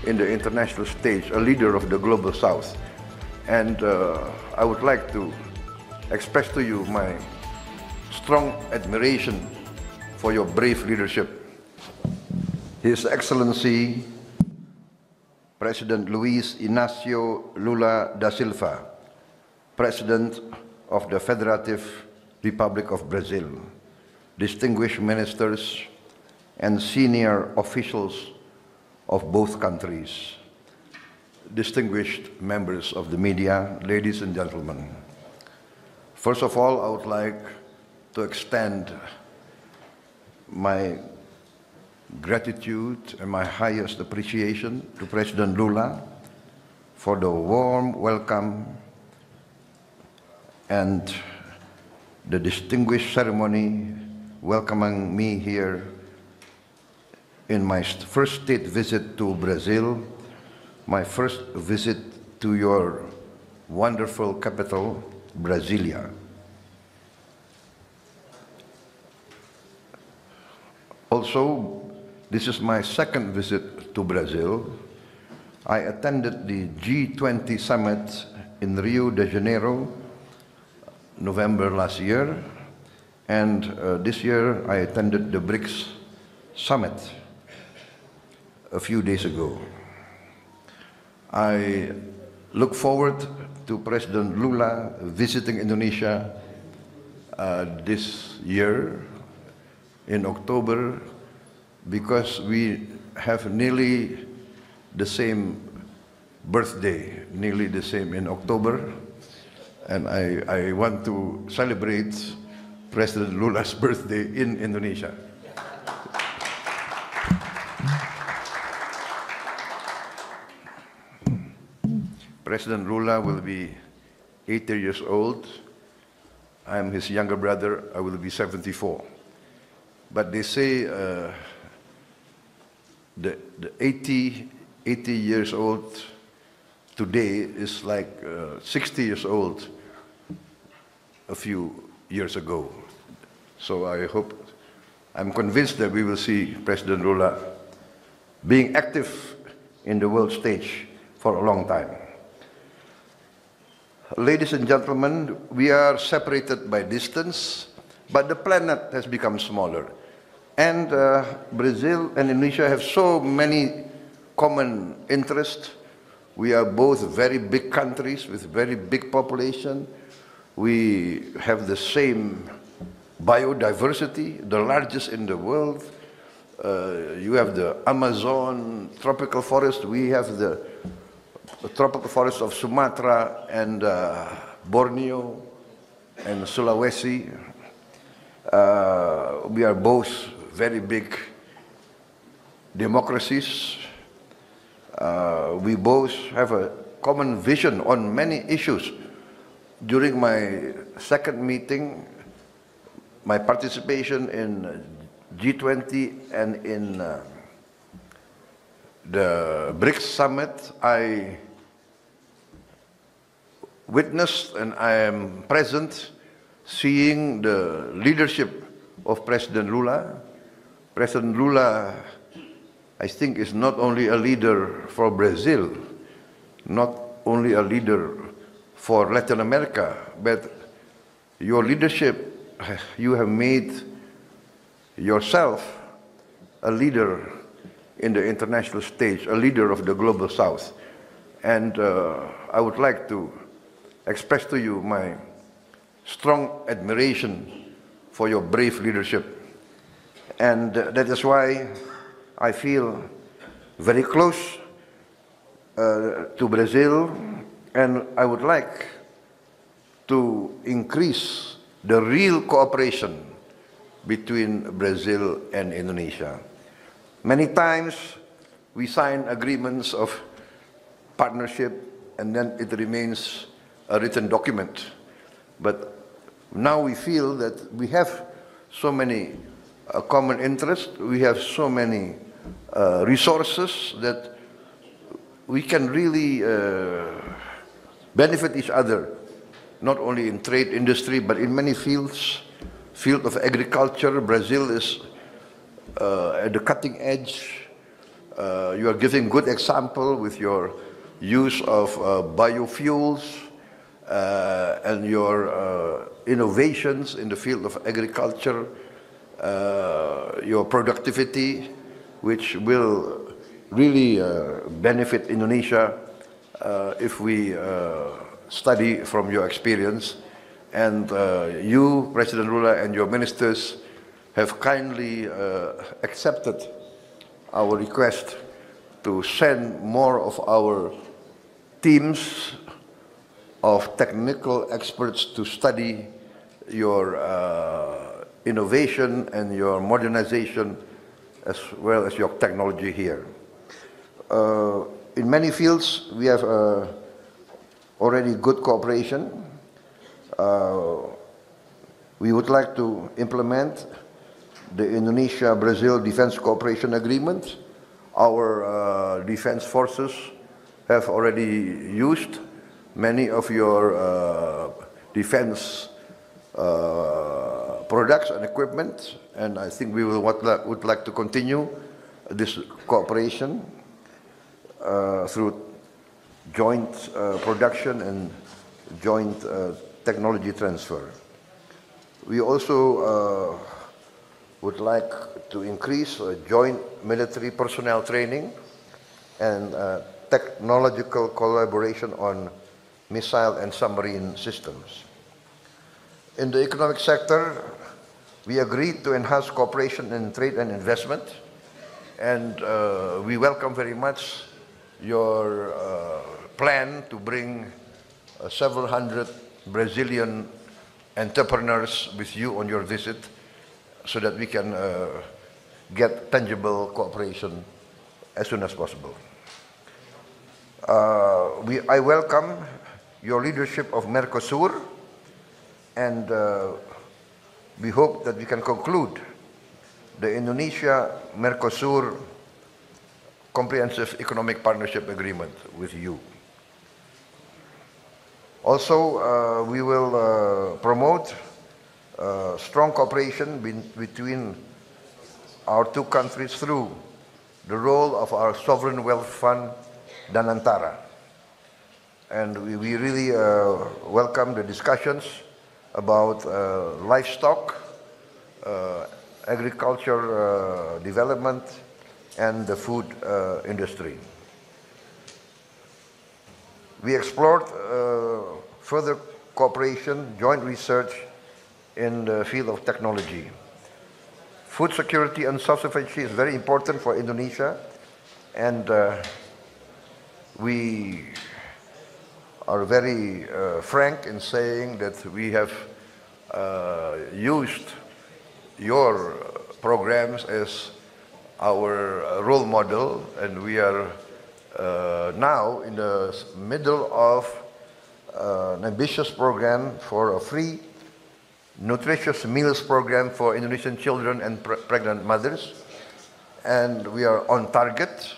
in the international stage, a leader of the global South. And I would like to express to you my strong admiration for your brave leadership. His Excellency President Luiz Inácio Lula da Silva, President of the Federative Republic of Brazil, distinguished ministers and senior officials of both countries, distinguished members of the media, ladies and gentlemen. First of all, I would like to extend my gratitude and my highest appreciation to President Lula for the warm welcome and the distinguished ceremony welcoming me here in my first state visit to Brazil, my first visit to your wonderful capital, Brasilia. Also, this is my second visit to Brazil. I attended the G20 summit in Rio de Janeiro, November last year, and this year I attended the BRICS summit a few days ago. I look forward to President Lula visiting Indonesia this year in October, because we have nearly the same birthday, nearly the same in October, and I want to celebrate President Lula's birthday in Indonesia. President Lula will be 80 years old. I am his younger brother. I will be 74. But they say the 80 years old today is like 60 years old a few years ago. So I'm convinced that we will see President Lula being active in the world stage for a long time. Ladies and gentlemen, we are separated by distance, but the planet has become smaller. And Brazil and Indonesia have so many common interests. We are both very big countries with very big population. We have the same biodiversity, the largest in the world. You have the Amazon tropical forest. We have the tropical forest of Sumatra and Borneo and Sulawesi. We are both very big democracies. We both have a common vision on many issues. During my second meeting, my participation in G20 and in the BRICS summit, I witnessed and I am present seeing the leadership of President Lula. President Lula, I think, is not only a leader for Brazil, not only a leader for Latin America, but your leadership, you have made yourself a leader in the international stage, a leader of the global South. And I would like to express to you my strong admiration for your brave leadership. And that is why I feel very close to Brazil, and I would like to increase the real cooperation between Brazil and Indonesia. Many times we sign agreements of partnership and then it remains a written document. But now we feel that we have so many common interests, we have so many resources that we can really benefit each other, not only in trade industry, but in many fields. Field of agriculture, Brazil is at the cutting edge. You are giving good example with your use of biofuels and your innovations in the field of agriculture, your productivity, which will really benefit Indonesia if we study from your experience. And you, President Lula, and your ministers have kindly accepted our request to send more of our teams of technical experts to study your innovation and your modernization as well as your technology here. In many fields, we have already good cooperation. We would like to implement the Indonesia-Brazil Defense Cooperation Agreement. Our defense forces have already used many of your defense products and equipment, and I think we would like to continue this cooperation through joint production and joint technology transfer. We also would like to increase joint military personnel training and technological collaboration on missile and submarine systems. In the economic sector, we agreed to enhance cooperation in trade and investment, and we welcome very much your plan to bring several hundred Brazilian entrepreneurs with you on your visit so that we can get tangible cooperation as soon as possible. I welcome your leadership of Mercosur, and we hope that we can conclude the Indonesia-Mercosur Comprehensive Economic Partnership Agreement with you. Also, we will promote strong cooperation between our two countries through the role of our Sovereign Wealth Fund, Danantara. And we really welcome the discussions about livestock, agriculture development, and the food industry. We explored further cooperation, joint research in the field of technology. Food security and self-sufficiency is very important for Indonesia, and we are very frank in saying that we have used your programs as our role model, and we are now in the middle of an ambitious program for a free nutritious meals program for Indonesian children and pregnant mothers, and we are on target.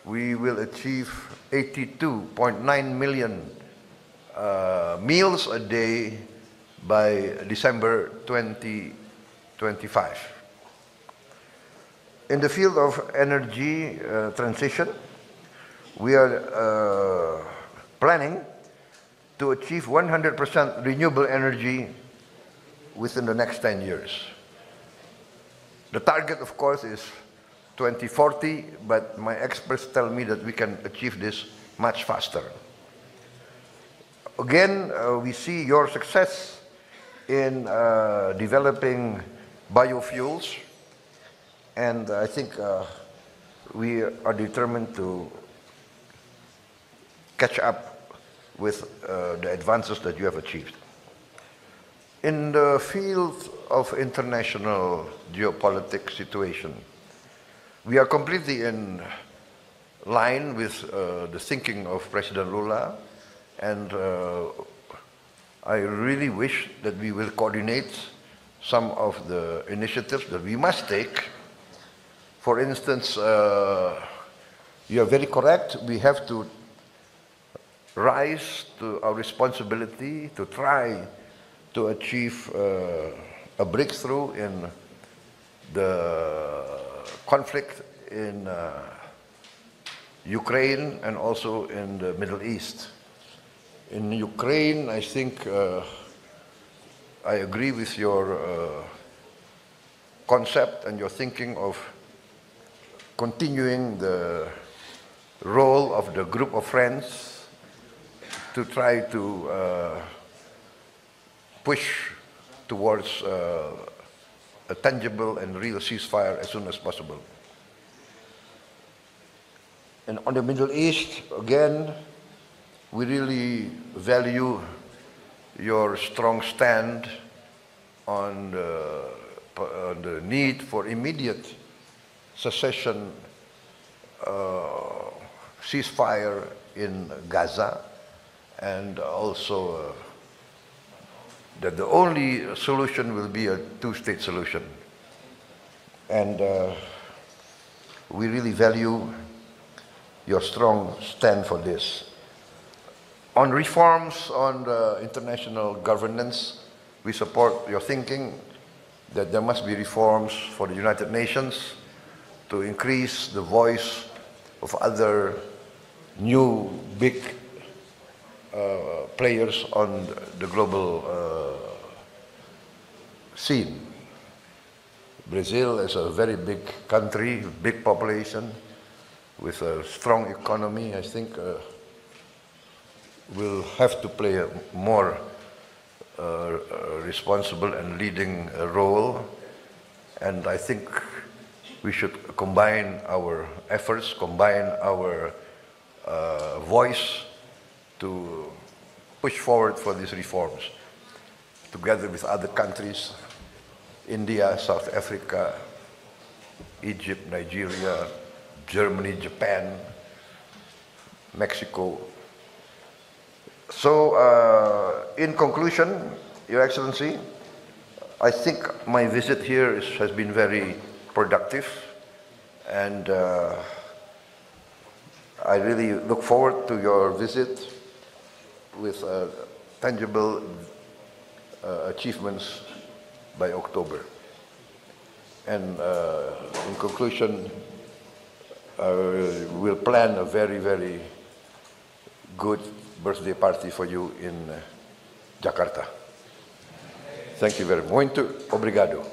We will achieve 82.9 million meals a day by December 2025. In the field of energy transition, we are planning to achieve 100% renewable energy within the next 10 years. The target, of course, is 2040, but my experts tell me that we can achieve this much faster. Again, we see your success in developing biofuels, and I think we are determined to catch up with the advances that you have achieved. In the field of international geopolitics situation, we are completely in line with the thinking of President Lula, and I really wish that we will coordinate some of the initiatives that we must take. For instance, you are very correct, we have to rise to our responsibility to try to achieve a breakthrough in the conflict in Ukraine and also in the Middle East. In Ukraine, I think I agree with your concept and your thinking of continuing the role of the group of friends to try to push towards a tangible and real ceasefire as soon as possible. And on the Middle East, again, we really value your strong stand on the need for immediate cessation, ceasefire in Gaza, and also that the only solution will be a two-state solution. And we really value your strong stand for this. On reforms on the international governance, we support your thinking that there must be reforms for the United Nations to increase the voice of other new big players on the global scene. Brazil is a very big country, big population, with a strong economy. I think will have to play a more responsible and leading role. And I think we should combine our efforts, combine our voice to push forward for these reforms, together with other countries, India, South Africa, Egypt, Nigeria, Germany, Japan, Mexico. So, in conclusion, Your Excellency, I think my visit here has been very productive, and I really look forward to your visit with tangible achievements by October. And in conclusion, we'll plan a very, very good birthday party for you in Jakarta. Thank you very much. Muito obrigado.